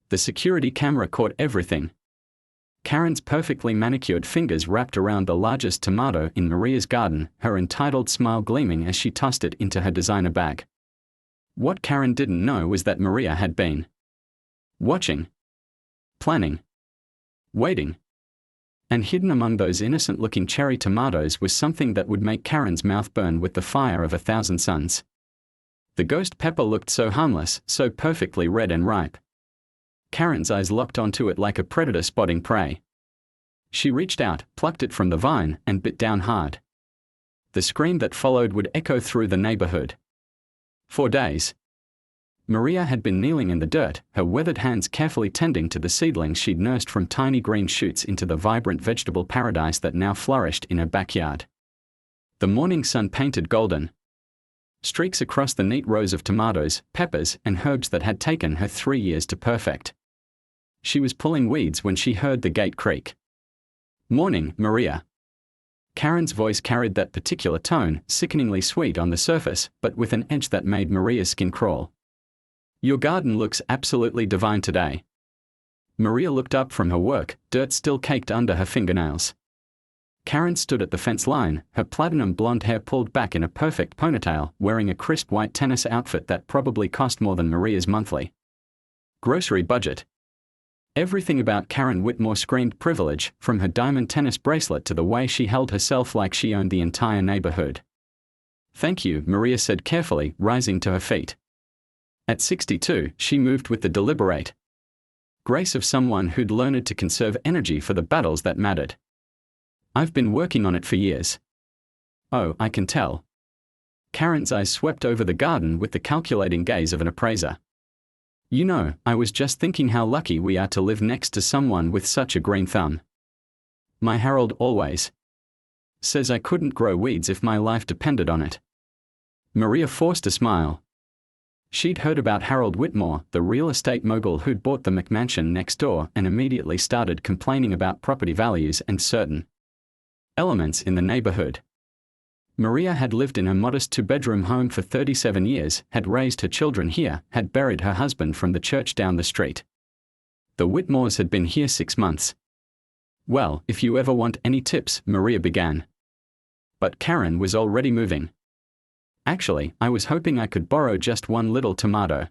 The security camera caught everything. Karen's perfectly manicured fingers wrapped around the largest tomato in Maria's garden, her entitled smile gleaming as she tossed it into her designer bag. What Karen didn't know was that Maria had been watching, planning, waiting. And hidden among those innocent-looking cherry tomatoes was something that would make Karen's mouth burn with the fire of 1,000 suns. The ghost pepper looked so harmless, so perfectly red and ripe. Karen's eyes locked onto it like a predator spotting prey. She reached out, plucked it from the vine, and bit down hard. The scream that followed would echo through the neighborhood. For days, Maria had been kneeling in the dirt, her weathered hands carefully tending to the seedlings she'd nursed from tiny green shoots into the vibrant vegetable paradise that now flourished in her backyard. The morning sun painted golden streaks across the neat rows of tomatoes, peppers, and herbs that had taken her 3 years to perfect. She was pulling weeds when she heard the gate creak. "Morning, Maria." Karen's voice carried that particular tone, sickeningly sweet on the surface, but with an edge that made Maria's skin crawl. "Your garden looks absolutely divine today." Maria looked up from her work, dirt still caked under her fingernails. Karen stood at the fence line, her platinum blonde hair pulled back in a perfect ponytail, wearing a crisp white tennis outfit that probably cost more than Maria's monthly grocery budget. Everything about Karen Whitmore screamed privilege, from her diamond tennis bracelet to the way she held herself like she owned the entire neighborhood. "Thank you," Maria said carefully, rising to her feet. At 62, she moved with the deliberate grace of someone who'd learned to conserve energy for the battles that mattered. "I've been working on it for years." "Oh, I can tell." Karen's eyes swept over the garden with the calculating gaze of an appraiser. "You know, I was just thinking how lucky we are to live next to someone with such a green thumb. My Harold always says I couldn't grow weeds if my life depended on it." Maria forced a smile. She'd heard about Harold Whitmore, the real estate mogul who'd bought the McMansion next door, and immediately started complaining about property values and certain elements in the neighborhood. Maria had lived in her modest 2-bedroom home for 37 years, had raised her children here, had buried her husband from the church down the street. The Whitmores had been here 6 months. "Well, if you ever want any tips," Maria began. But Karen was already moving. "Actually, I was hoping I could borrow just one little tomato.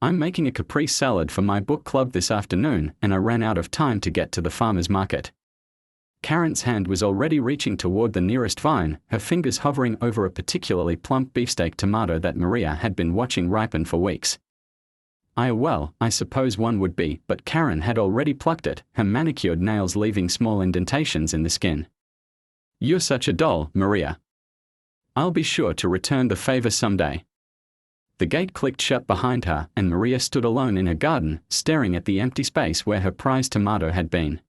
I'm making a caprese salad for my book club this afternoon, and I ran out of time to get to the farmer's market." Karen's hand was already reaching toward the nearest vine, her fingers hovering over a particularly plump beefsteak tomato that Maria had been watching ripen for weeks. Well, I suppose one would be," but Karen had already plucked it, her manicured nails leaving small indentations in the skin. "You're such a doll, Maria. I'll be sure to return the favor someday." The gate clicked shut behind her, and Maria stood alone in her garden, staring at the empty space where her prized tomato had been.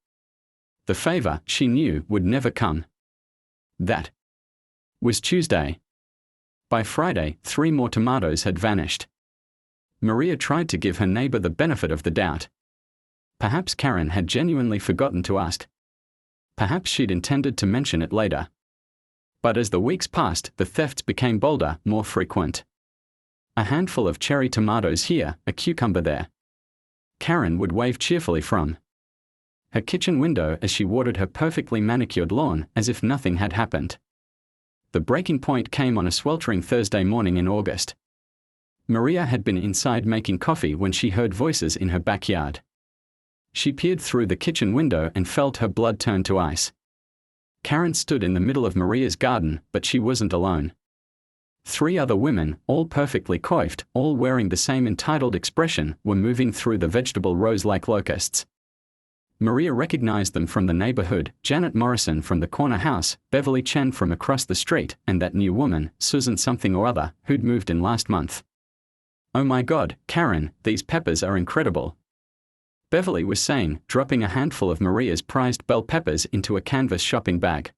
The favor, she knew, would never come. That was Tuesday. By Friday, 3 more tomatoes had vanished. Maria tried to give her neighbor the benefit of the doubt. Perhaps Karen had genuinely forgotten to ask. Perhaps she'd intended to mention it later. But as the weeks passed, the thefts became bolder, more frequent. A handful of cherry tomatoes here, a cucumber there. Karen would wave cheerfully from her kitchen window as she watered her perfectly manicured lawn, as if nothing had happened. The breaking point came on a sweltering Thursday morning in August. Maria had been inside making coffee when she heard voices in her backyard. She peered through the kitchen window and felt her blood turn to ice. Karen stood in the middle of Maria's garden, but she wasn't alone. 3 other women, all perfectly coiffed, all wearing the same entitled expression, were moving through the vegetable rows like locusts. Maria recognized them from the neighborhood: Janet Morrison from the corner house, Beverly Chen from across the street, and that new woman, Susan something or other, who'd moved in last month. "Oh my God, Karen, these peppers are incredible," Beverly was saying, dropping a handful of Maria's prized bell peppers into a canvas shopping bag.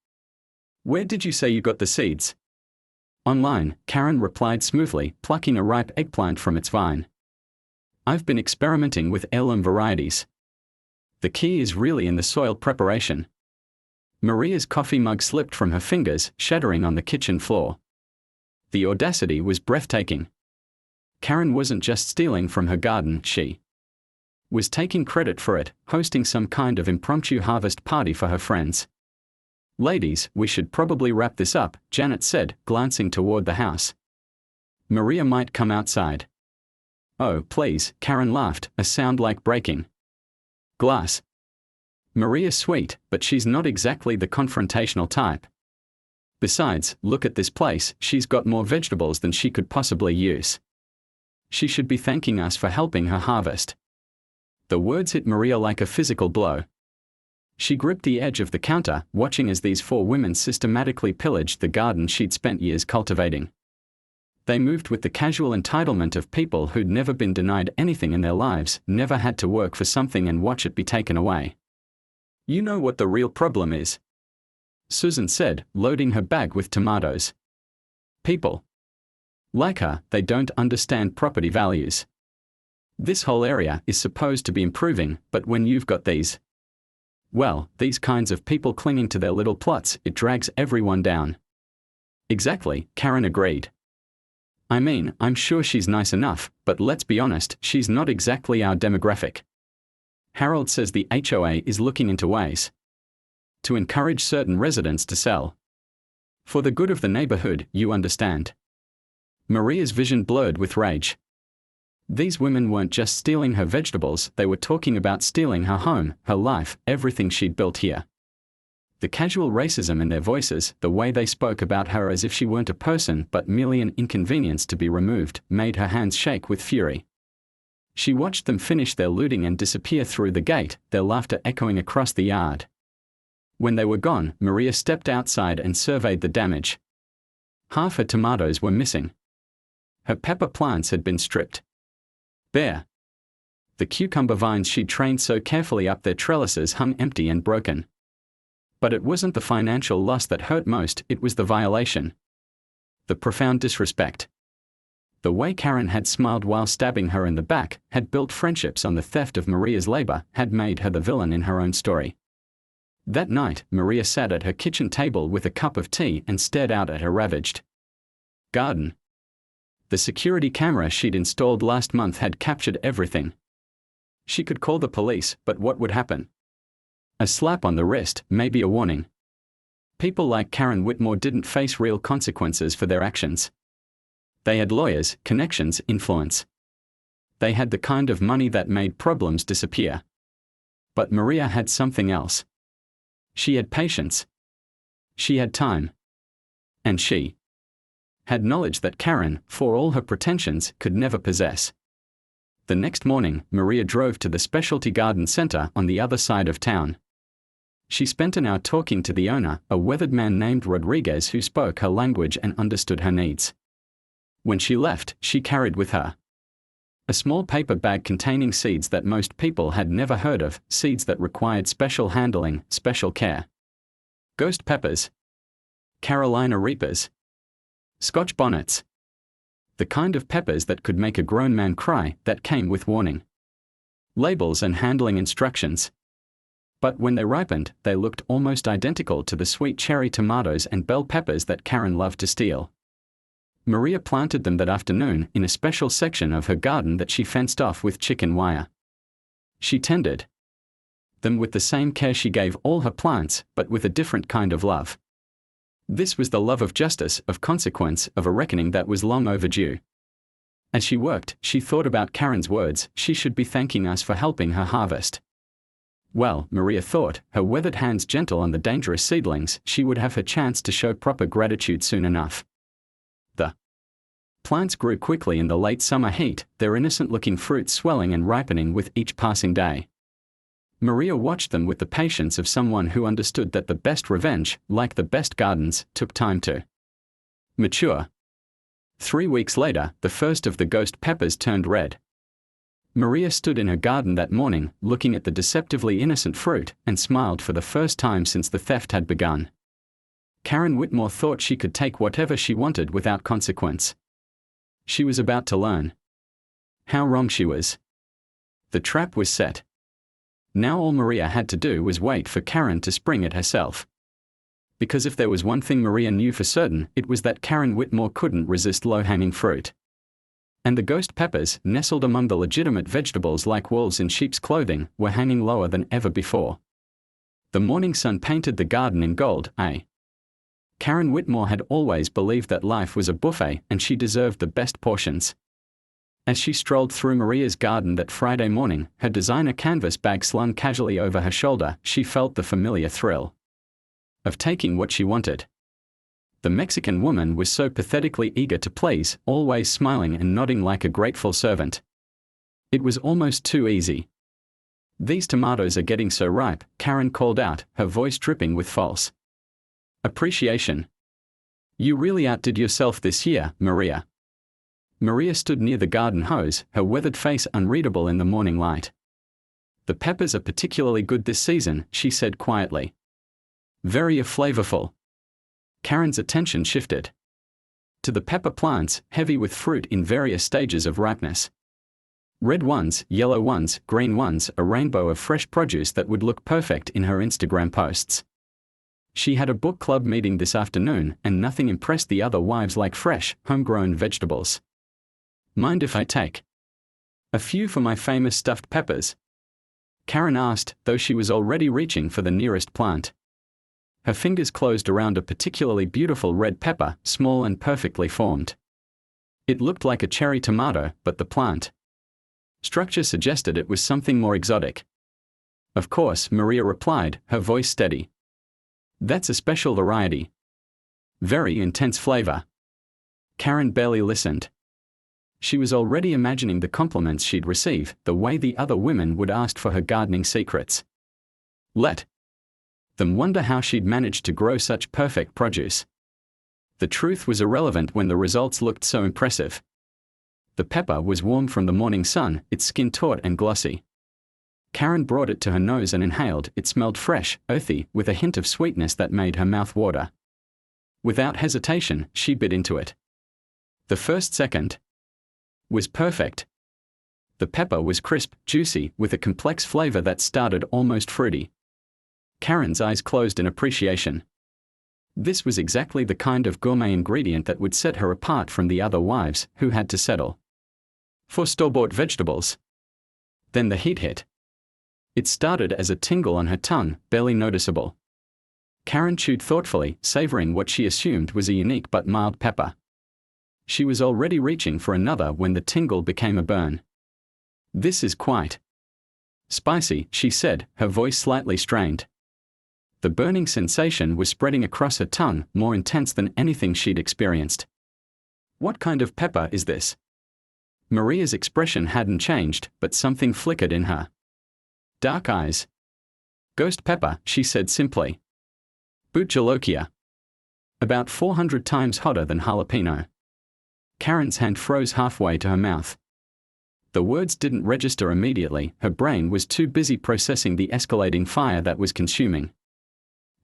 "Where did you say you got the seeds?" "Online," Karen replied smoothly, plucking a ripe eggplant from its vine. "I've been experimenting with heirloom varieties. The key is really in the soil preparation." Maria's coffee mug slipped from her fingers, shattering on the kitchen floor. The audacity was breathtaking. Karen wasn't just stealing from her garden, she Was taking credit for it, hosting some kind of impromptu harvest party for her friends. "Ladies, we should probably wrap this up," Janet said, glancing toward the house. "Maria might come outside." "Oh, please," Karen laughed, a sound like breaking glass. "Maria's sweet, but she's not exactly the confrontational type. Besides, look at this place, she's got more vegetables than she could possibly use. She should be thanking us for helping her harvest." The words hit Maria like a physical blow. She gripped the edge of the counter, watching as these four women systematically pillaged the garden she'd spent years cultivating. They moved with the casual entitlement of people who'd never been denied anything in their lives, never had to work for something and watch it be taken away. "You know what the real problem is," Susan said, loading her bag with tomatoes. "People like her, they don't understand property values. This whole area is supposed to be improving, but when you've got these kinds of people clinging to their little plots, it drags everyone down." "Exactly," Karen agreed. "I mean, I'm sure she's nice enough, but let's be honest, she's not exactly our demographic. Harold says the HOA is looking into ways to encourage certain residents to sell. For the good of the neighborhood, you understand." Maria's vision blurred with rage. These women weren't just stealing her vegetables, they were talking about stealing her home, her life, everything she'd built here. The casual racism in their voices, the way they spoke about her as if she weren't a person but merely an inconvenience to be removed, made her hands shake with fury. She watched them finish their looting and disappear through the gate, their laughter echoing across the yard. When they were gone, Maria stepped outside and surveyed the damage. Half her tomatoes were missing. Her pepper plants had been stripped bare. The cucumber vines she'd trained so carefully up their trellises hung empty and broken. But it wasn't the financial loss that hurt most, it was the violation. The profound disrespect. The way Karen had smiled while stabbing her in the back, had built friendships on the theft of Maria's labor, had made her the villain in her own story. That night, Maria sat at her kitchen table with a cup of tea and stared out at her ravaged garden. The security camera she'd installed last month had captured everything. She could call the police, but what would happen? A slap on the wrist, maybe a warning. People like Karen Whitmore didn't face real consequences for their actions. They had lawyers, connections, influence. They had the kind of money that made problems disappear. But Maria had something else. She had patience. She had time. And she had knowledge that Karen, for all her pretensions, could never possess. The next morning, Maria drove to the Specialty Garden Center on the other side of town. She spent an hour talking to the owner, a weathered man named Rodriguez who spoke her language and understood her needs. When she left, she carried with her a small paper bag containing seeds that most people had never heard of, seeds that required special handling, special care. Ghost peppers, Carolina reapers, Scotch bonnets. The kind of peppers that could make a grown man cry, that came with warning labels and handling instructions. But when they ripened, they looked almost identical to the sweet cherry tomatoes and bell peppers that Karen loved to steal. Maria planted them that afternoon in a special section of her garden that she fenced off with chicken wire. She tended them with the same care she gave all her plants, but with a different kind of love. This was the love of justice, of consequence, of a reckoning that was long overdue. As she worked, she thought about Karen's words, she should be thanking us for helping her harvest. Well, Maria thought, her weathered hands gentle on the dangerous seedlings, she would have her chance to show proper gratitude soon enough. The plants grew quickly in the late summer heat, their innocent-looking fruits swelling and ripening with each passing day. Maria watched them with the patience of someone who understood that the best revenge, like the best gardens, took time to mature. 3 weeks later, the first of the ghost peppers turned red. Maria stood in her garden that morning, looking at the deceptively innocent fruit, and smiled for the first time since the theft had begun. Karen Whitmore thought she could take whatever she wanted without consequence. She was about to learn how wrong she was. The trap was set. Now all Maria had to do was wait for Karen to spring it herself. Because if there was one thing Maria knew for certain, it was that Karen Whitmore couldn't resist low-hanging fruit. And the ghost peppers, nestled among the legitimate vegetables like wolves in sheep's clothing, were hanging lower than ever before. The morning sun painted the garden in gold, Karen Whitmore had always believed that life was a buffet and she deserved the best portions. As she strolled through Maria's garden that Friday morning, her designer canvas bag slung casually over her shoulder, she felt the familiar thrill of taking what she wanted. The Mexican woman was so pathetically eager to please, always smiling and nodding like a grateful servant. It was almost too easy. "These tomatoes are getting so ripe," Karen called out, her voice dripping with false appreciation. "You really outdid yourself this year, Maria." Maria stood near the garden hose, her weathered face unreadable in the morning light. "The peppers are particularly good this season," she said quietly. "Very flavorful." Karen's attention shifted to the pepper plants, heavy with fruit in various stages of ripeness. Red ones, yellow ones, green ones, a rainbow of fresh produce that would look perfect in her Instagram posts. She had a book club meeting this afternoon, and nothing impressed the other wives like fresh, homegrown vegetables. "Mind if I take a few for my famous stuffed peppers?" Karen asked, though she was already reaching for the nearest plant. Her fingers closed around a particularly beautiful red pepper, small and perfectly formed. It looked like a cherry tomato, but the plant structure suggested it was something more exotic. "Of course," Maria replied, her voice steady. "That's a special variety. Very intense flavor." Karen barely listened. She was already imagining the compliments she'd receive, the way the other women would ask for her gardening secrets. Let them wonder how she'd managed to grow such perfect produce. The truth was irrelevant when the results looked so impressive. The pepper was warm from the morning sun, its skin taut and glossy. Karen brought it to her nose and inhaled. It smelled fresh, earthy, with a hint of sweetness that made her mouth water. Without hesitation, she bit into it. The first second was perfect. The pepper was crisp, juicy, with a complex flavor that started almost fruity. Karen's eyes closed in appreciation. This was exactly the kind of gourmet ingredient that would set her apart from the other wives, who had to settle for store-bought vegetables. Then the heat hit. It started as a tingle on her tongue, barely noticeable. Karen chewed thoughtfully, savoring what she assumed was a unique but mild pepper. She was already reaching for another when the tingle became a burn. "This is quite spicy," she said, her voice slightly strained. The burning sensation was spreading across her tongue, more intense than anything she'd experienced. "What kind of pepper is this?" Maria's expression hadn't changed, but something flickered in her dark eyes. "Ghost pepper," she said simply. "Butchalokia. About 400 times hotter than jalapeno." Karen's hand froze halfway to her mouth. The words didn't register immediately, her brain was too busy processing the escalating fire that was consuming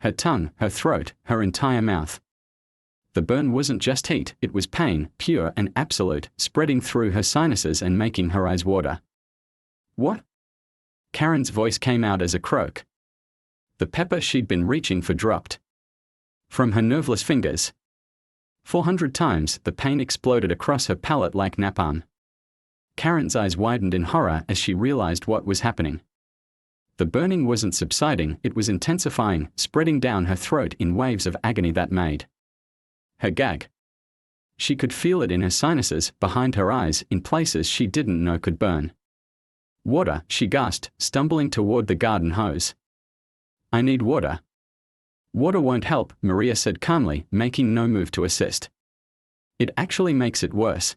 her tongue, her throat, her entire mouth. The burn wasn't just heat, it was pain, pure and absolute, spreading through her sinuses and making her eyes water. "What?" Karen's voice came out as a croak. The pepper she'd been reaching for dropped from her nerveless fingers. 400 times, the pain exploded across her palate like napalm. Karen's eyes widened in horror as she realized what was happening. The burning wasn't subsiding, it was intensifying, spreading down her throat in waves of agony that made her gag. She could feel it in her sinuses, behind her eyes, in places she didn't know could burn. "Water," she gasped, stumbling toward the garden hose. "I need water." "Water won't help," Maria said calmly, making no move to assist. "It actually makes it worse.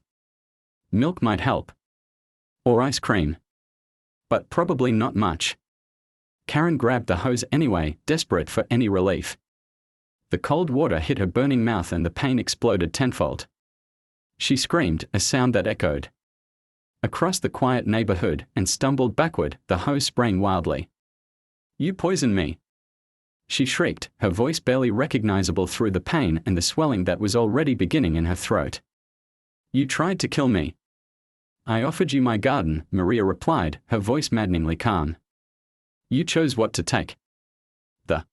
Milk might help. Or ice cream. But probably not much." Karen grabbed the hose anyway, desperate for any relief. The cold water hit her burning mouth and the pain exploded tenfold. She screamed, a sound that echoed across the quiet neighborhood, and stumbled backward, the hose spraying wildly. "You poisoned me!" she shrieked, her voice barely recognizable through the pain and the swelling that was already beginning in her throat. "You tried to kill me." "I offered you my garden," Maria replied, her voice maddeningly calm. "You chose what to take." The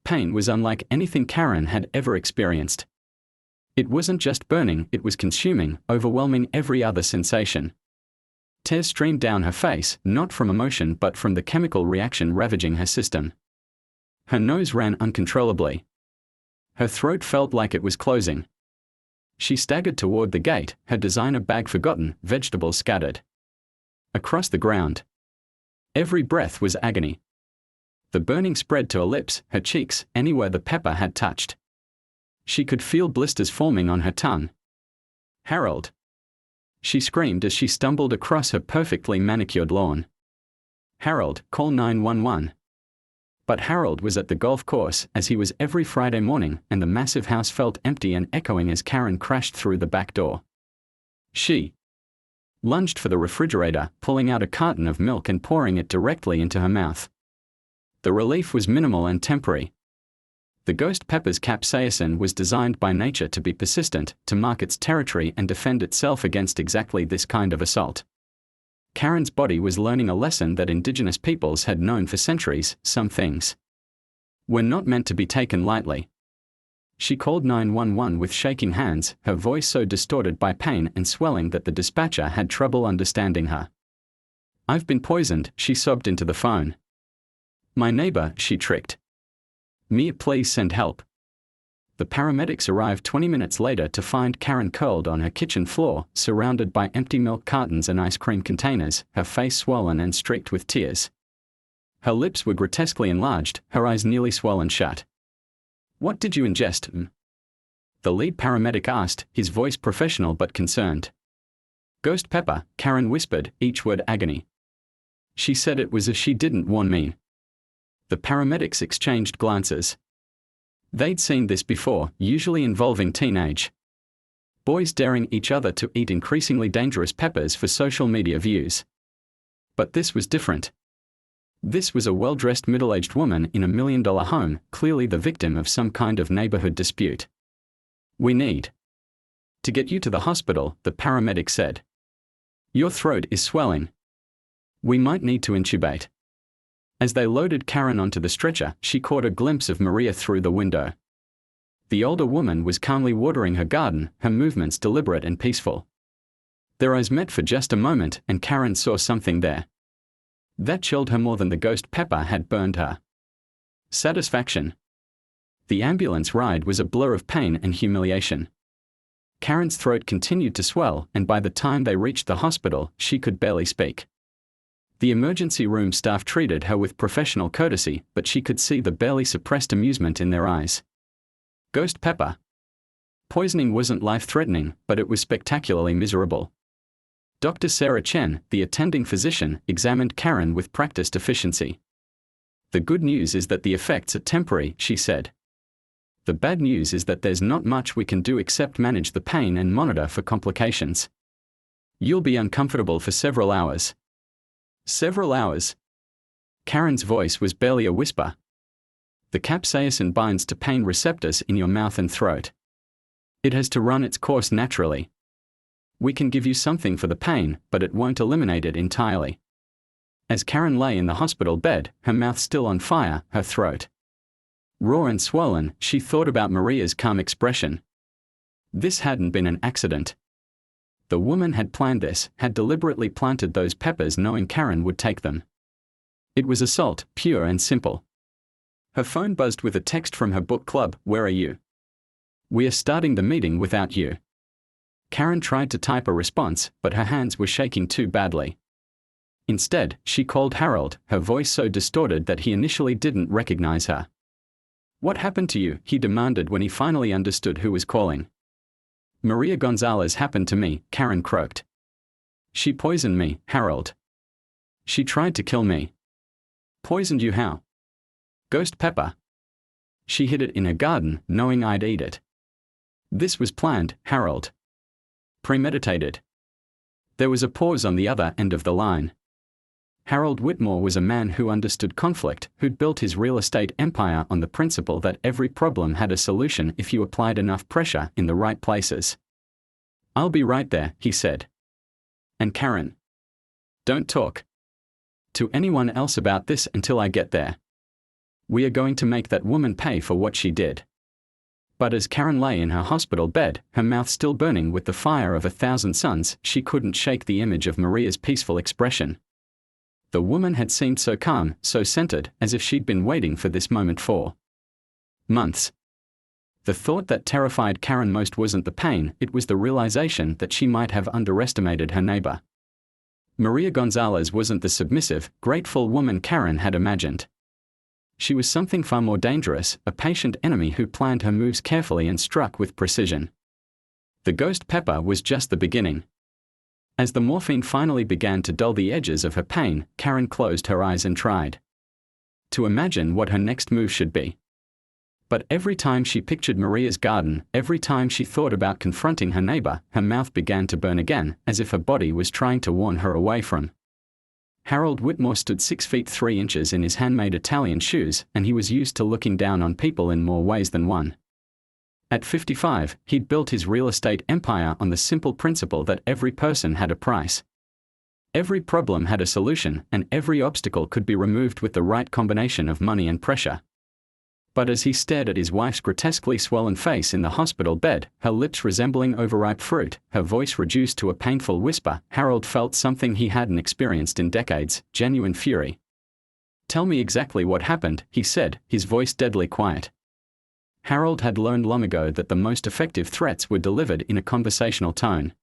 pain was unlike anything Karen had ever experienced. It wasn't just burning, it was consuming, overwhelming every other sensation. Tears streamed down her face, not from emotion but from the chemical reaction ravaging her system. Her nose ran uncontrollably. Her throat felt like it was closing. She staggered toward the gate, her designer bag forgotten, vegetables scattered across the ground. Every breath was agony. The burning spread to her lips, her cheeks, anywhere the pepper had touched. She could feel blisters forming on her tongue. "Harold!" she screamed as she stumbled across her perfectly manicured lawn. "Harold, call 911. But Harold was at the golf course, as he was every Friday morning, and the massive house felt empty and echoing as Karen crashed through the back door. She lunged for the refrigerator, pulling out a carton of milk and pouring it directly into her mouth. The relief was minimal and temporary. The ghost pepper's capsaicin was designed by nature to be persistent, to mark its territory and defend itself against exactly this kind of assault. Karen's body was learning a lesson that indigenous peoples had known for centuries: some things were not meant to be taken lightly. She called 911 with shaking hands, her voice so distorted by pain and swelling that the dispatcher had trouble understanding her. "I've been poisoned," she sobbed into the phone. "My neighbor," she tricked. "Mia, please send help." The paramedics arrived 20 minutes later to find Karen curled on her kitchen floor, surrounded by empty milk cartons and ice cream containers, her face swollen and streaked with tears. Her lips were grotesquely enlarged, her eyes nearly swollen shut. "What did you ingest?" the lead paramedic asked, his voice professional but concerned. "Ghost pepper," Karen whispered, each word agony. "She said it was as she didn't warn me." The paramedics exchanged glances. They'd seen this before, usually involving teenage boys daring each other to eat increasingly dangerous peppers for social media views. But this was different. This was a well-dressed middle-aged woman in a $1 million home, clearly the victim of some kind of neighborhood dispute. "We need to get you to the hospital," the paramedic said. "Your throat is swelling. We might need to intubate." As they loaded Karen onto the stretcher, she caught a glimpse of Maria through the window. The older woman was calmly watering her garden, her movements deliberate and peaceful. Their eyes met for just a moment, and Karen saw something there that chilled her more than the ghost pepper had burned her. Satisfaction. The ambulance ride was a blur of pain and humiliation. Karen's throat continued to swell, and by the time they reached the hospital, she could barely speak. The emergency room staff treated her with professional courtesy, but she could see the barely suppressed amusement in their eyes. Ghost pepper. Poisoning wasn't life-threatening, but it was spectacularly miserable. Dr. Sarah Chen, the attending physician, examined Karen with practiced efficiency. "The good news is that the effects are temporary," she said. "The bad news is that there's not much we can do except manage the pain and monitor for complications. You'll be uncomfortable for several hours." "Several hours?" Karen's voice was barely a whisper. "The capsaicin binds to pain receptors in your mouth and throat. It has to run its course naturally. We can give you something for the pain, but it won't eliminate it entirely." As Karen lay in the hospital bed, her mouth still on fire, her throat raw and swollen, she thought about Maria's calm expression. This hadn't been an accident. The woman had planned this, had deliberately planted those peppers knowing Karen would take them. It was assault, pure and simple. Her phone buzzed with a text from her book club. "Where are you? We are starting the meeting without you." Karen tried to type a response, but her hands were shaking too badly. Instead, she called Harold, her voice so distorted that he initially didn't recognize her. "What happened to you?" he demanded when he finally understood who was calling. "Maria Gonzalez happened to me," Karen croaked. "She poisoned me, Harold. She tried to kill me." "Poisoned you how?" "Ghost pepper. She hid it in her garden, knowing I'd eat it." "This was planned, Harold. Premeditated." There was a pause on the other end of the line. Harold Whitmore was a man who understood conflict, who'd built his real estate empire on the principle that every problem had a solution if you applied enough pressure in the right places. "I'll be right there," he said. "And Karen, don't talk to anyone else about this until I get there. We are going to make that woman pay for what she did." But as Karen lay in her hospital bed, her mouth still burning with the fire of 1,000 suns, she couldn't shake the image of Maria's peaceful expression. The woman had seemed so calm, so centered, as if she'd been waiting for this moment for months. The thought that terrified Karen most wasn't the pain, it was the realization that she might have underestimated her neighbor. Maria Gonzalez wasn't the submissive, grateful woman Karen had imagined. She was something far more dangerous, a patient enemy who planned her moves carefully and struck with precision. The ghost pepper was just the beginning. As the morphine finally began to dull the edges of her pain, Karen closed her eyes and tried to imagine what her next move should be. But every time she pictured Maria's garden, every time she thought about confronting her neighbor, her mouth began to burn again, as if her body was trying to warn her away from. Harold Whitmore stood 6 feet 3 inches in his handmade Italian shoes, and he was used to looking down on people in more ways than one. At 55, he'd built his real estate empire on the simple principle that every person had a price. Every problem had a solution, and every obstacle could be removed with the right combination of money and pressure. But as he stared at his wife's grotesquely swollen face in the hospital bed, her lips resembling overripe fruit, her voice reduced to a painful whisper, Harold felt something he hadn't experienced in decades, genuine fury. "Tell me exactly what happened," he said, his voice deadly quiet. Harold had learned long ago that the most effective threats were delivered in a conversational tone.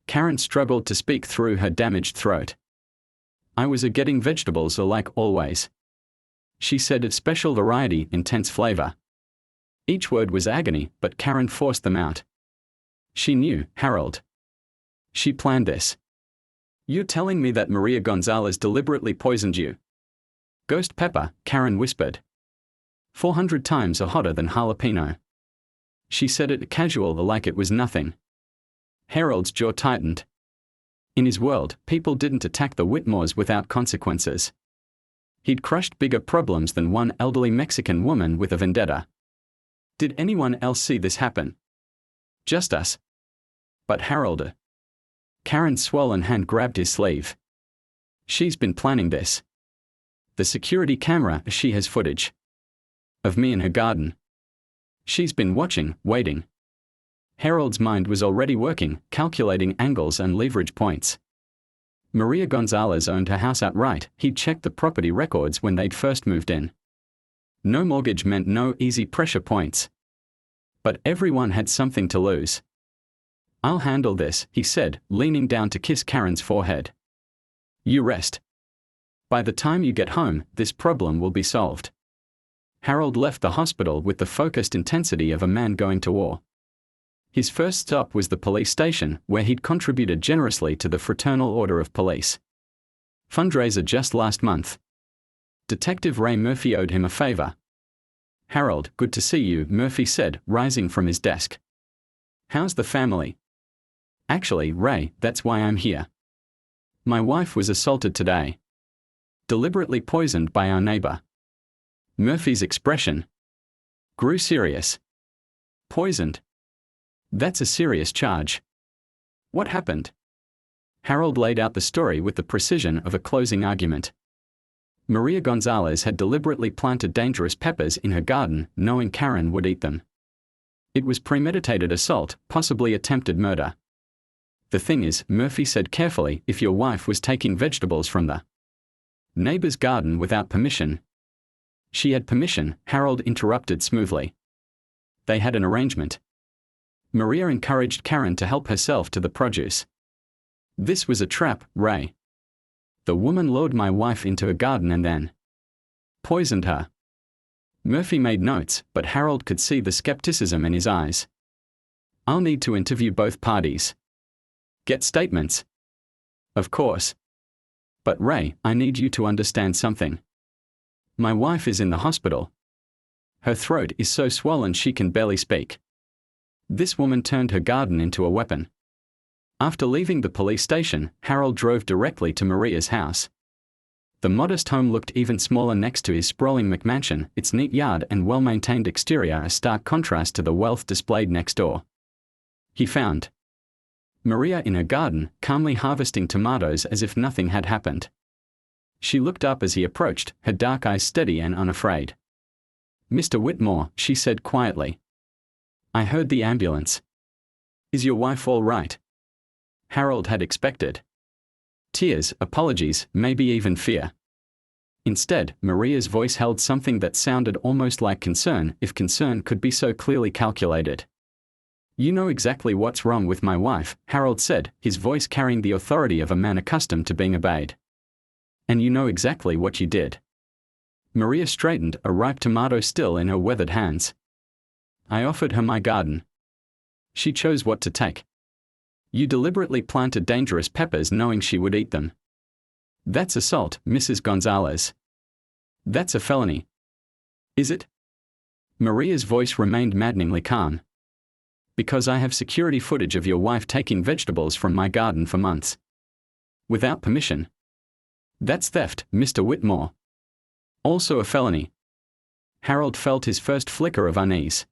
Karen struggled to speak through her damaged throat. "I was getting vegetables like always," she said, of special variety, intense flavor. Each word was agony, but Karen forced them out. She knew, Harold. She planned this. "You're telling me that Maria Gonzalez deliberately poisoned you?" "Ghost pepper," Karen whispered. 400 times hotter than jalapeno. She said it casual, like it was nothing. Harold's jaw tightened. In his world, people didn't attack the Whitmores without consequences. He'd crushed bigger problems than one elderly Mexican woman with a vendetta. Did anyone else see this happen? Just us. But Harold. Karen's swollen hand grabbed his sleeve. "She's been planning this. The security camera, she has footage of me in her garden. She's been watching, waiting." Harold's mind was already working, calculating angles and leverage points. Maria Gonzalez owned her house outright. He'd checked the property records when they'd first moved in. No mortgage meant no easy pressure points. But everyone had something to lose. "I'll handle this," he said, leaning down to kiss Karen's forehead. "You rest. By the time you get home, this problem will be solved." Harold left the hospital with the focused intensity of a man going to war. His first stop was the police station, where he'd contributed generously to the Fraternal Order of Police fundraiser just last month. Detective Ray Murphy owed him a favor. "Harold, good to see you," Murphy said, rising from his desk. "How's the family?" "Actually, Ray, that's why I'm here. My wife was assaulted today. Deliberately poisoned by our neighbor." Murphy's expression grew serious. "Poisoned? That's a serious charge. What happened?" Harold laid out the story with the precision of a closing argument. Maria Gonzalez had deliberately planted dangerous peppers in her garden, knowing Karen would eat them. It was premeditated assault, possibly attempted murder. "The thing is," Murphy said carefully, "if your wife was taking vegetables from the neighbor's garden without permission." "She had permission," Harold interrupted smoothly. "They had an arrangement." Maria encouraged Karen to help herself to the produce. "This was a trap, Ray. The woman lured my wife into a garden and then poisoned her." Murphy made notes, but Harold could see the skepticism in his eyes. "I'll need to interview both parties. Get statements." "Of course. But Ray, I need you to understand something. My wife is in the hospital. Her throat is so swollen she can barely speak. This woman turned her garden into a weapon." After leaving the police station, Harold drove directly to Maria's house. The modest home looked even smaller next to his sprawling McMansion, its neat yard and well-maintained exterior a stark contrast to the wealth displayed next door. He found Maria in her garden, calmly harvesting tomatoes as if nothing had happened. She looked up as he approached, her dark eyes steady and unafraid. "Mr. Whitmore," she said quietly. I heard the ambulance. Is your wife all right? Harold had expected tears, apologies, maybe even fear. Instead, Maria's voice held something that sounded almost like concern, if concern could be so clearly calculated. You know exactly what's wrong with my wife, Harold said, his voice carrying the authority of a man accustomed to being obeyed. And you know exactly what you did. Maria straightened, a ripe tomato still in her weathered hands. I offered her my garden. She chose what to take. You deliberately planted dangerous peppers knowing she would eat them. That's assault, Mrs. Gonzalez. That's a felony. Is it? Maria's voice remained maddeningly calm. Because I have security footage of your wife taking vegetables from my garden for months. Without permission. That's theft, Mr. Whitmore. Also a felony. Harold felt his first flicker of unease.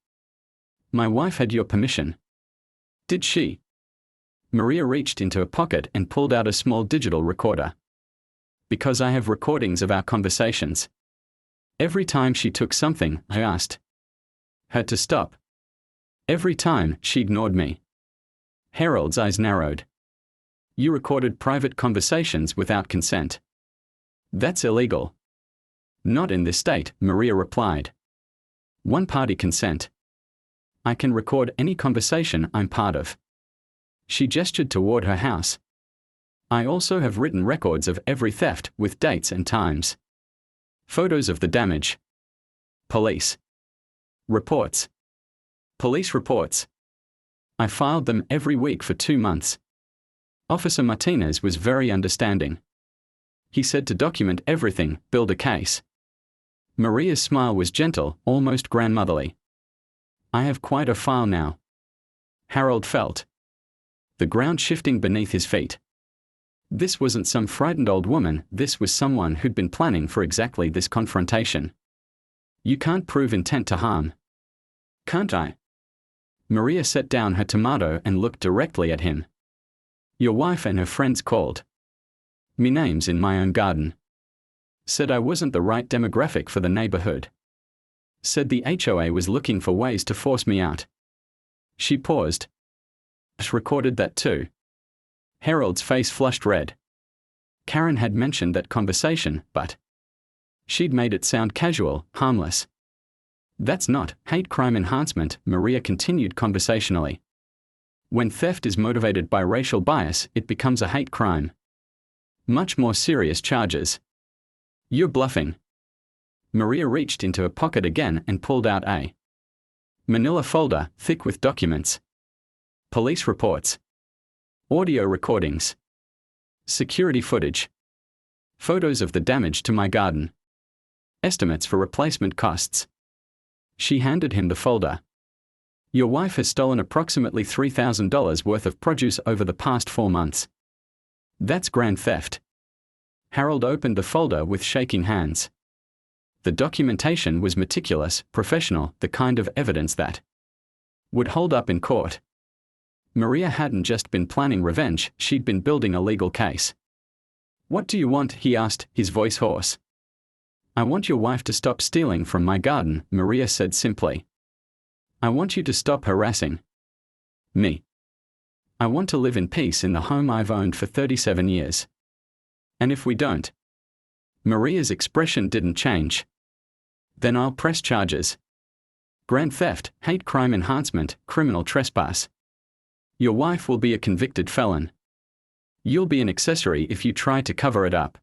My wife had your permission. Did she? Maria reached into a pocket and pulled out a small digital recorder. Because I have recordings of our conversations. Every time she took something, I asked her to stop. Every time, she ignored me. Harold's eyes narrowed. You recorded private conversations without consent. That's illegal. Not in this state, Maria replied. One-party consent. I can record any conversation I'm part of. She gestured toward her house. I also have written records of every theft with dates and times. Photos of the damage. Police reports. Police reports. I filed them every week for 2 months. Officer Martinez was very understanding. He said to document everything, build a case. Maria's smile was gentle, almost grandmotherly. I have quite a file now. Harold felt the ground shifting beneath his feet. This wasn't some frightened old woman, this was someone who'd been planning for exactly this confrontation. You can't prove intent to harm. Can't I? Maria set down her tomato and looked directly at him. Your wife and her friends called me names in my own garden. Said I wasn't the right demographic for the neighborhood. Said the HOA was looking for ways to force me out. She paused. Recorded that too. Harold's face flushed red. Karen had mentioned that conversation, but she'd made it sound casual, harmless. That's not hate crime enhancement, Maria continued conversationally. When theft is motivated by racial bias, it becomes a hate crime. Much more serious charges. You're bluffing. Maria reached into her pocket again and pulled out a manila folder, thick with documents. Police reports. Audio recordings. Security footage. Photos of the damage to my garden. Estimates for replacement costs. She handed him the folder. Your wife has stolen approximately $3,000 worth of produce over the past 4 months. That's grand theft. Harold opened the folder with shaking hands. The documentation was meticulous, professional, the kind of evidence that would hold up in court. Maria hadn't just been planning revenge, she'd been building a legal case. What do you want? He asked, his voice hoarse. I want your wife to stop stealing from my garden, Maria said simply. I want you to stop harassing me. I want to live in peace in the home I've owned for 37 years. And if we don't? Maria's expression didn't change. Then I'll press charges. Grand theft, hate crime enhancement, criminal trespass. Your wife will be a convicted felon. You'll be an accessory if you try to cover it up.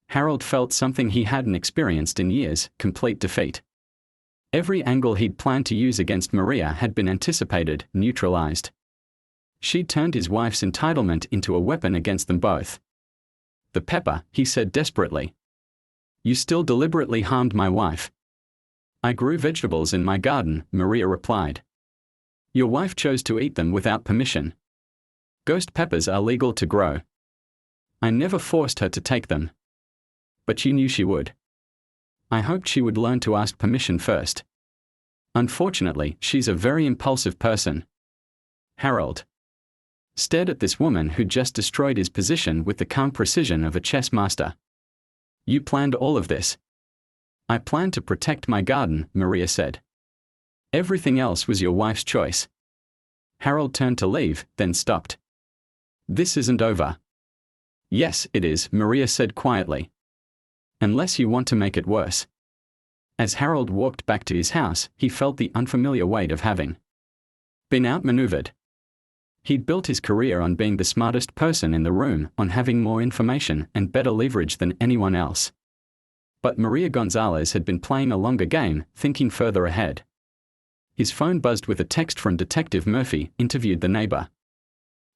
Harold felt something he hadn't experienced in years, complete defeat. Every angle he'd planned to use against Maria had been anticipated, neutralized. She'd turned his wife's entitlement into a weapon against them both. The pepper, he said desperately. You still deliberately harmed my wife. I grew vegetables in my garden, Maria replied. Your wife chose to eat them without permission. Ghost peppers are legal to grow. I never forced her to take them. But you knew she would. I hoped she would learn to ask permission first. Unfortunately, she's a very impulsive person. Harold stared at this woman who just destroyed his position with the calm precision of a chess master. You planned all of this. I planned to protect my garden, Maria said. Everything else was your wife's choice. Harold turned to leave, then stopped. This isn't over. Yes, it is, Maria said quietly. Unless you want to make it worse. As Harold walked back to his house, he felt the unfamiliar weight of having been outmaneuvered. He'd built his career on being the smartest person in the room, on having more information and better leverage than anyone else. But Maria Gonzalez had been playing a longer game, thinking further ahead. His phone buzzed with a text from Detective Murphy, interviewed the neighbor.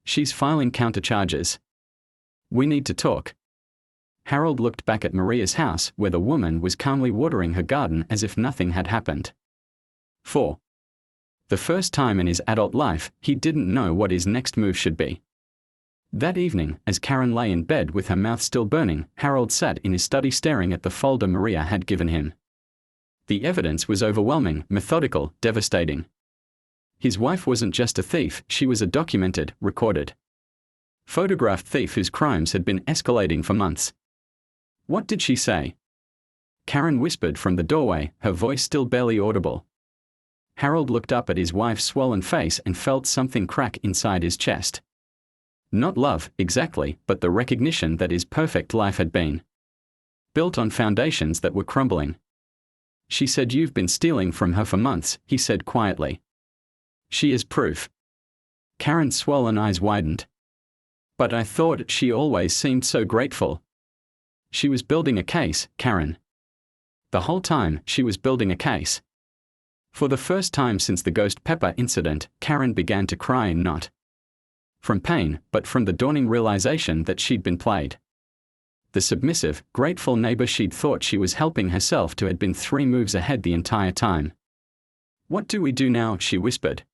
She's filing countercharges. We need to talk. Harold looked back at Maria's house, where the woman was calmly watering her garden as if nothing had happened. 4. The first time in his adult life, he didn't know what his next move should be. That evening, as Karen lay in bed with her mouth still burning, Harold sat in his study staring at the folder Maria had given him. The evidence was overwhelming, methodical, devastating. His wife wasn't just a thief, she was a documented, recorded, photographed thief whose crimes had been escalating for months. What did she say? Karen whispered from the doorway, her voice still barely audible. Harold looked up at his wife's swollen face and felt something crack inside his chest. Not love, exactly, but the recognition that his perfect life had been built on foundations that were crumbling. She said you've been stealing from her for months, he said quietly. She is proof. Karen's swollen eyes widened. But I thought she always seemed so grateful. She was building a case, Karen. The whole time, she was building a case. For the first time since the ghost pepper incident, Karen began to cry, not from pain, but from the dawning realization that she'd been played. The submissive, grateful neighbor she'd thought she was helping herself to had been 3 moves ahead the entire time. What do we do now? She whispered.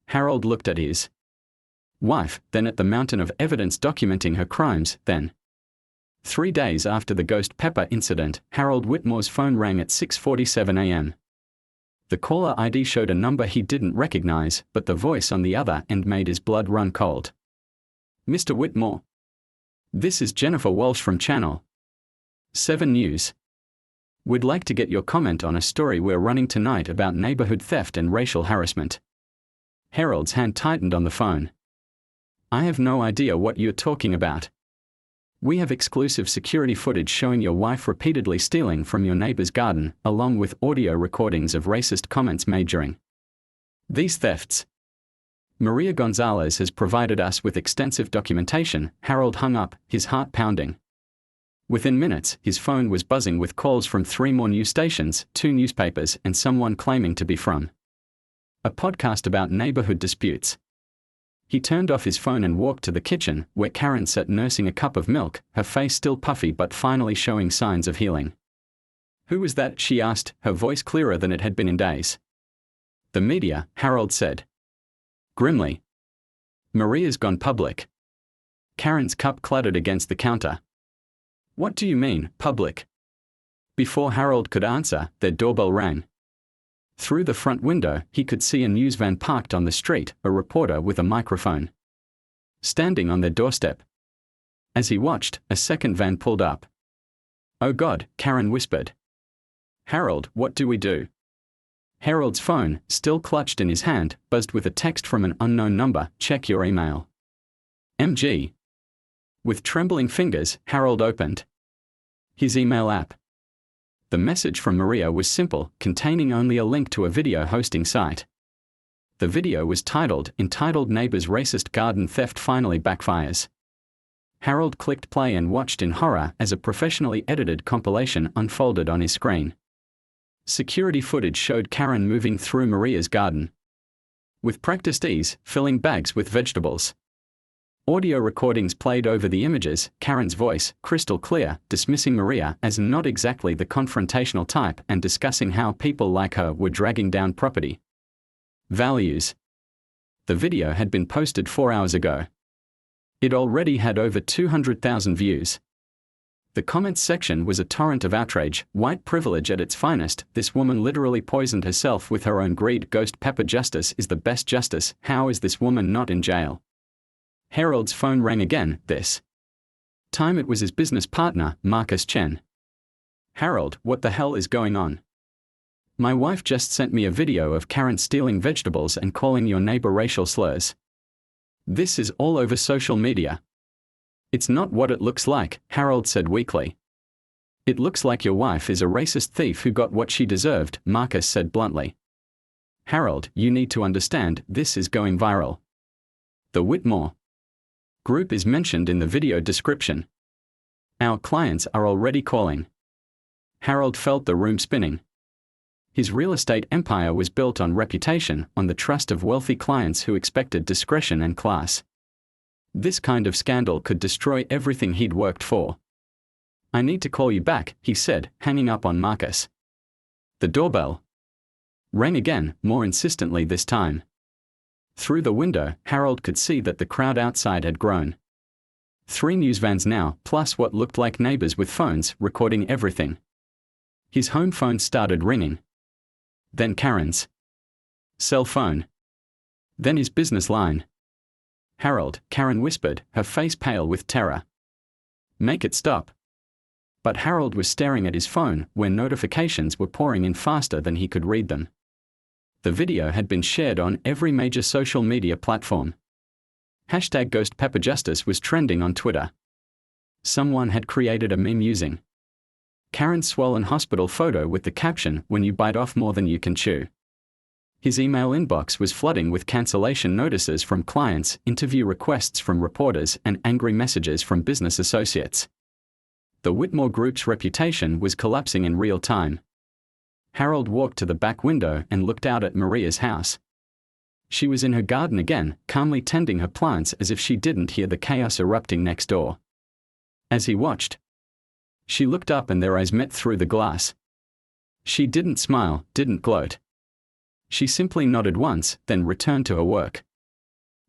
Harold looked at his wife, then at the mountain of evidence documenting her crimes, then. 3 days after the ghost pepper incident, Harold Whitmore's phone rang at 6:47 a.m. The caller ID showed a number he didn't recognize, but the voice on the other end made his blood run cold. Mr. Whitmore. This is Jennifer Walsh from Channel 7 News. We'd like to get your comment on a story we're running tonight about neighborhood theft and racial harassment. Harold's hand tightened on the phone. I have no idea what you're talking about. We have exclusive security footage showing your wife repeatedly stealing from your neighbor's garden, along with audio recordings of racist comments made during these thefts. Maria Gonzalez has provided us with extensive documentation. Harold hung up, his heart pounding. Within minutes, his phone was buzzing with calls from 3 more news stations, 2 newspapers, and someone claiming to be from a podcast about neighborhood disputes. He turned off his phone and walked to the kitchen, where Karen sat nursing a cup of milk, her face still puffy but finally showing signs of healing. Who was that? She asked, her voice clearer than it had been in days. The media, Harold said grimly. Maria's gone public. Karen's cup clattered against the counter. What do you mean, public? Before Harold could answer, their doorbell rang. Through the front window, he could see a news van parked on the street, a reporter with a microphone standing on their doorstep. As he watched, a second van pulled up. Oh God, Karen whispered. Harold, what do we do? Harold's phone, still clutched in his hand, buzzed with a text from an unknown number. Check your email. MG. With trembling fingers, Harold opened his email app. The message from Maria was simple, containing only a link to a video hosting site. The video was entitled Neighbor's Racist Garden Theft Finally Backfires. Harold clicked play and watched in horror as a professionally edited compilation unfolded on his screen. Security footage showed Karen moving through Maria's garden with practiced ease, filling bags with vegetables. Audio recordings played over the images, Karen's voice, crystal clear, dismissing Maria as not exactly the confrontational type and discussing how people like her were dragging down property values. The video had been posted 4 hours ago. It already had over 200,000 views. The comments section was a torrent of outrage, white privilege at its finest. This woman literally poisoned herself with her own greed. Ghost pepper justice is the best justice. How is this woman not in jail? Harold's phone rang again, this time it was his business partner, Marcus Chen. Harold, what the hell is going on? My wife just sent me a video of Karen stealing vegetables and calling your neighbor racial slurs. This is all over social media. It's not what it looks like, Harold said weakly. It looks like your wife is a racist thief who got what she deserved, Marcus said bluntly. Harold, you need to understand, this is going viral. The Whitmore Group is mentioned in the video description. Our clients are already calling. Harold felt the room spinning. His real estate empire was built on reputation, on the trust of wealthy clients who expected discretion and class. This kind of scandal could destroy everything he'd worked for. I need to call you back, he said, hanging up on Marcus. The doorbell rang again, more insistently this time. Through the window, Harold could see that the crowd outside had grown. 3 news vans now, plus what looked like neighbors with phones, recording everything. His home phone started ringing. Then Karen's cell phone. Then his business line. Harold, Karen whispered, her face pale with terror. Make it stop. But Harold was staring at his phone, where notifications were pouring in faster than he could read them. The video had been shared on every major social media platform. #GhostPepperJustice was trending on Twitter. Someone had created a meme using Karen's swollen hospital photo with the caption, "When you bite off more than you can chew." His email inbox was flooding with cancellation notices from clients, interview requests from reporters, and angry messages from business associates. The Whitmore Group's reputation was collapsing in real time. Harold walked to the back window and looked out at Maria's house. She was in her garden again, calmly tending her plants as if she didn't hear the chaos erupting next door. As he watched, she looked up and their eyes met through the glass. She didn't smile, didn't gloat. She simply nodded once, then returned to her work.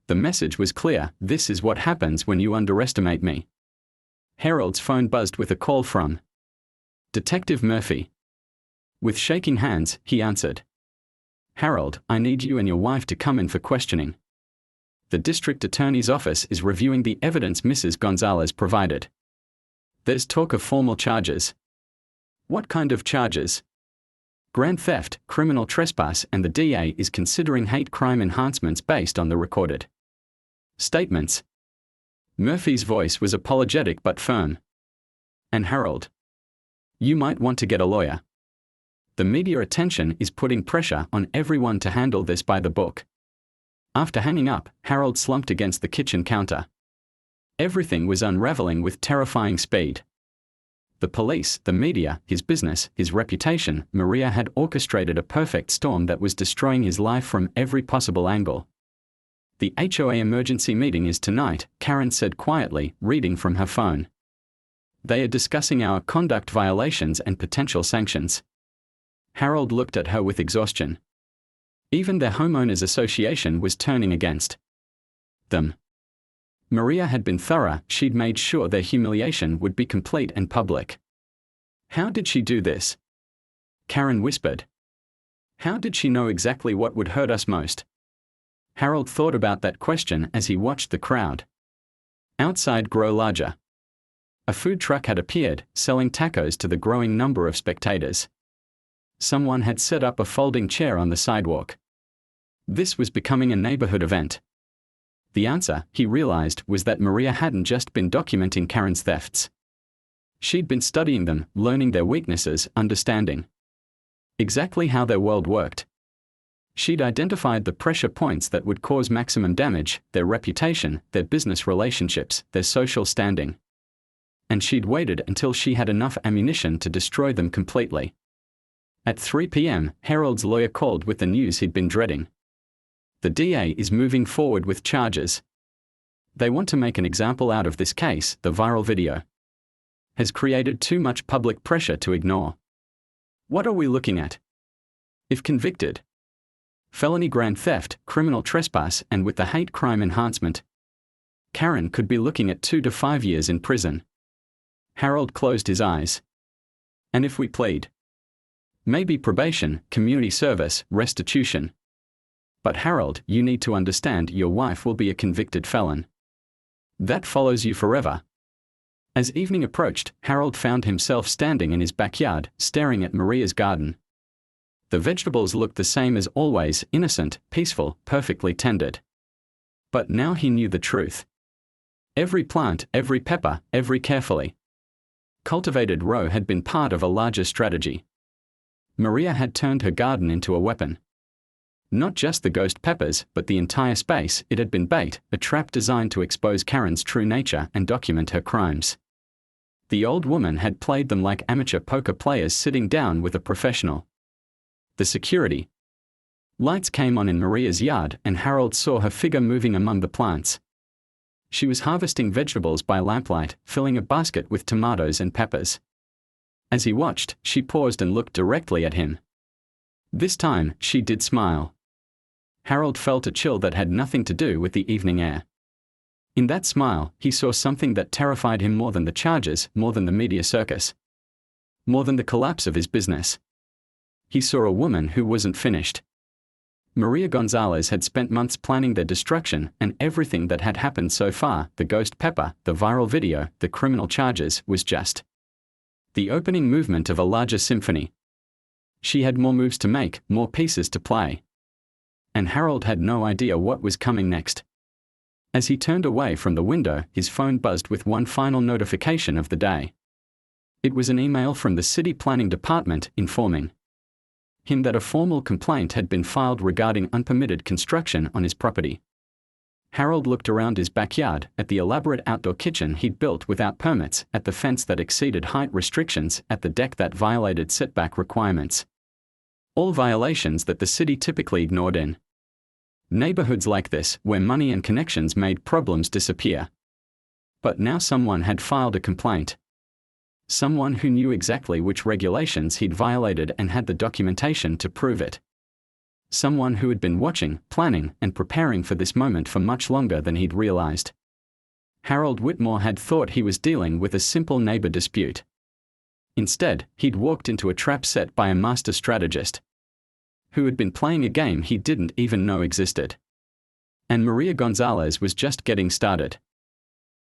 The message was clear: this is what happens when you underestimate me. Harold's phone buzzed with a call from Detective Murphy. With shaking hands, he answered. Harold, I need you and your wife to come in for questioning. The district attorney's office is reviewing the evidence Mrs. Gonzalez provided. There's talk of formal charges. What kind of charges? Grand theft, criminal trespass, and the DA is considering hate crime enhancements based on the recorded statements. Murphy's voice was apologetic but firm. And Harold, you might want to get a lawyer. The media attention is putting pressure on everyone to handle this by the book. After hanging up, Harold slumped against the kitchen counter. Everything was unraveling with terrifying speed. The police, the media, his business, his reputation. Maria had orchestrated a perfect storm that was destroying his life from every possible angle. The HOA emergency meeting is tonight, Karen said quietly, reading from her phone. They are discussing our conduct violations and potential sanctions. Harold looked at her with exhaustion. Even their homeowners association was turning against them. Maria had been thorough, she'd made sure their humiliation would be complete and public. How did she do this? Karen whispered. How did she know exactly what would hurt us most? Harold thought about that question as he watched the crowd outside grow larger. A food truck had appeared, selling tacos to the growing number of spectators. Someone had set up a folding chair on the sidewalk. This was becoming a neighborhood event. The answer, he realized, was that Maria hadn't just been documenting Karen's thefts. She'd been studying them, learning their weaknesses, understanding exactly how their world worked. She'd identified the pressure points that would cause maximum damage: their reputation, their business relationships, their social standing. And she'd waited until she had enough ammunition to destroy them completely. At 3 p.m., Harold's lawyer called with the news he'd been dreading. The DA is moving forward with charges. They want to make an example out of this case. The viral video has created too much public pressure to ignore. What are we looking at? If convicted, felony grand theft, criminal trespass, and with the hate crime enhancement, Karen could be looking at 2 to 5 years in prison. Harold closed his eyes. And if we plead? Maybe probation, community service, restitution. But Harold, you need to understand, your wife will be a convicted felon. That follows you forever. As evening approached, Harold found himself standing in his backyard, staring at Maria's garden. The vegetables looked the same as always, innocent, peaceful, perfectly tended. But now he knew the truth. Every plant, every pepper, every carefully cultivated row had been part of a larger strategy. Maria had turned her garden into a weapon. Not just the ghost peppers, but the entire space. It had been bait, a trap designed to expose Karen's true nature and document her crimes. The old woman had played them like amateur poker players sitting down with a professional. The security lights came on in Maria's yard, and Harold saw her figure moving among the plants. She was harvesting vegetables by lamplight, filling a basket with tomatoes and peppers. As he watched, she paused and looked directly at him. This time, she did smile. Harold felt a chill that had nothing to do with the evening air. In that smile, he saw something that terrified him more than the charges, more than the media circus, more than the collapse of his business. He saw a woman who wasn't finished. Maria Gonzalez had spent months planning their destruction, and everything that had happened so far, the ghost pepper, the viral video, the criminal charges, was just the opening movement of a larger symphony. She had more moves to make, more pieces to play. And Harold had no idea what was coming next. As he turned away from the window, his phone buzzed with one final notification of the day. It was an email from the city planning department informing him that a formal complaint had been filed regarding unpermitted construction on his property. Harold looked around his backyard, at the elaborate outdoor kitchen he'd built without permits, at the fence that exceeded height restrictions, at the deck that violated setback requirements. All violations that the city typically ignored in neighborhoods like this, where money and connections made problems disappear. But now someone had filed a complaint. Someone who knew exactly which regulations he'd violated and had the documentation to prove it. Someone who had been watching, planning, and preparing for this moment for much longer than he'd realized. Harold Whitmore had thought he was dealing with a simple neighbor dispute. Instead, he'd walked into a trap set by a master strategist who had been playing a game he didn't even know existed. And Maria Gonzalez was just getting started.